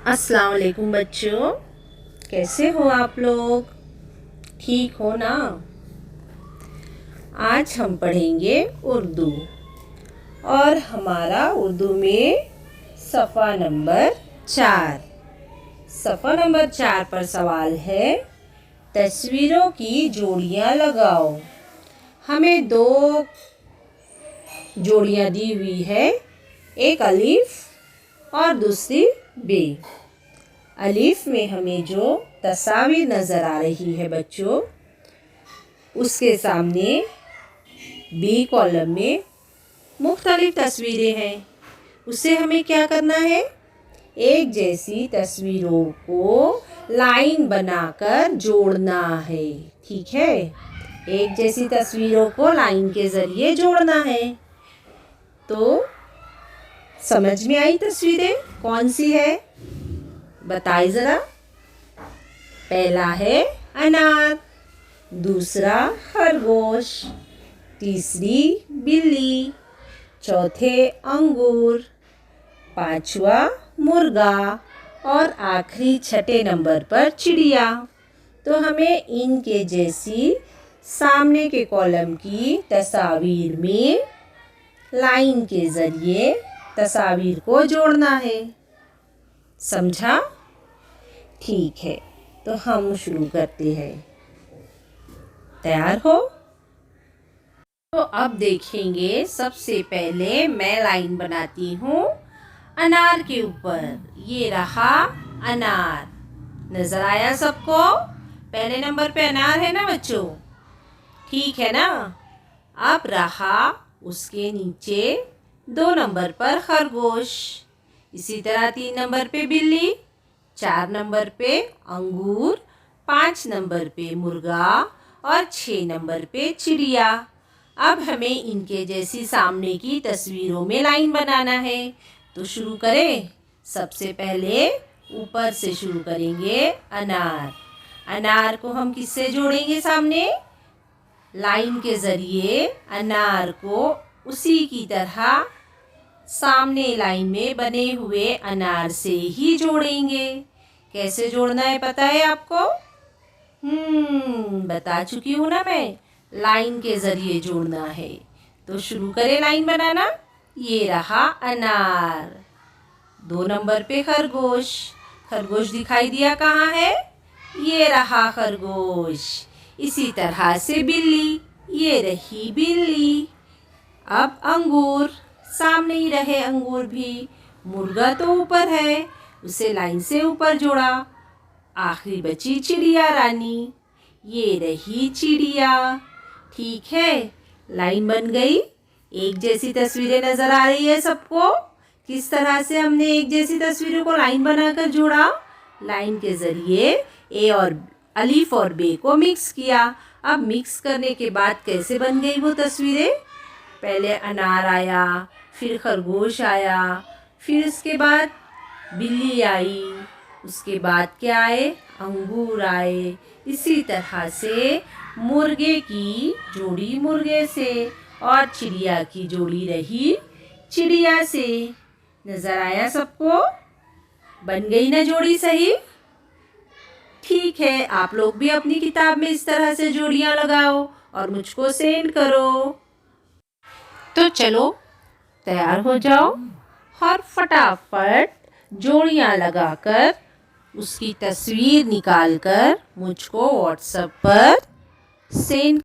अस्सलाम वालेकुम बच्चों, कैसे हो आप लोग? ठीक हो ना? आज हम पढ़ेंगे उर्दू और हमारा उर्दू में सफ़ा नंबर 4। सफ़ा नंबर 4 पर सवाल है, तस्वीरों की जोड़ियाँ लगाओ। हमें 2 जोड़ियाँ दी हुई है, एक अलीफ और दूसरी बे। अलीफ में हमें जो तस्वीर नज़र आ रही है बच्चों, उसके सामने बी कॉलम में मुख्तलिफ तस्वीरें हैं। उससे हमें क्या करना है? एक जैसी तस्वीरों को लाइन बनाकर जोड़ना है। ठीक है, एक जैसी तस्वीरों को लाइन के ज़रिए जोड़ना है। तो समझ में आई तस्वीरें कौन सी है? बताइए ज़रा। पहला है अनार, दूसरा खरगोश, तीसरी बिल्ली, चौथे अंगूर, पांचवा मुर्गा और आखिरी छठे नंबर पर चिड़िया। तो हमें इनके जैसी सामने के कॉलम की तस्वीर में लाइन के ज़रिए तस्वीर को जोड़ना है। समझा? ठीक है, तो हम शुरू करते हैं। तैयार हो? तो अब देखेंगे, सबसे पहले मैं लाइन बनाती हूँ अनार के ऊपर। ये रहा अनार, नजर आया सबको? पहले नंबर पे अनार है ना बच्चों? ठीक है ना? अब रहा उसके नीचे 2 नंबर पर खरगोश, इसी तरह 3 नंबर पे बिल्ली, 4 नंबर पे अंगूर, 5 नंबर पे मुर्गा और 6 नंबर पे चिड़िया। अब हमें इनके जैसी सामने की तस्वीरों में लाइन बनाना है। तो शुरू करें। सबसे पहले ऊपर से शुरू करेंगे। अनार, अनार को हम किससे जोड़ेंगे? सामने लाइन के ज़रिए अनार को उसी की तरह सामने लाइन में बने हुए अनार से ही जोड़ेंगे। कैसे जोड़ना है पता है आपको? बता चुकी हूँ ना मैं, लाइन के ज़रिए जोड़ना है। तो शुरू करें लाइन बनाना। ये रहा अनार, 2 नंबर पे खरगोश, खरगोश दिखाई दिया कहाँ है? ये रहा खरगोश। इसी तरह से बिल्ली, ये रही बिल्ली। अब अंगूर, सामने ही रहे अंगूर भी। मुर्गा तो ऊपर है, उसे लाइन से ऊपर जोड़ा। आखिरी बची चिड़िया रानी, ये रही चिड़िया। ठीक है, लाइन बन गई। एक जैसी तस्वीरें नजर आ रही है सबको? किस तरह से हमने एक जैसी तस्वीरों को लाइन बनाकर जोड़ा? लाइन के जरिए ए और अलीफ और बे को मिक्स किया। अब मिक्स करने के बाद कैसे बन गई वो तस्वीरें? पहले अनार आया, फिर खरगोश आया, फिर उसके बाद बिल्ली आई, उसके बाद क्या आए? अंगूर आए। इसी तरह से मुर्गे की जोड़ी मुर्गे से और चिड़िया की जोड़ी रही चिड़िया से। नज़र आया सबको? बन गई ना जोड़ी सही? ठीक है, आप लोग भी अपनी किताब में इस तरह से जोड़ियाँ लगाओ और मुझको सेंड करो। तो चलो तैयार हो जाओ और फटाफट जोड़ियाँ लगाकर उसकी तस्वीर निकालकर मुझको व्हाट्सएप पर सेंड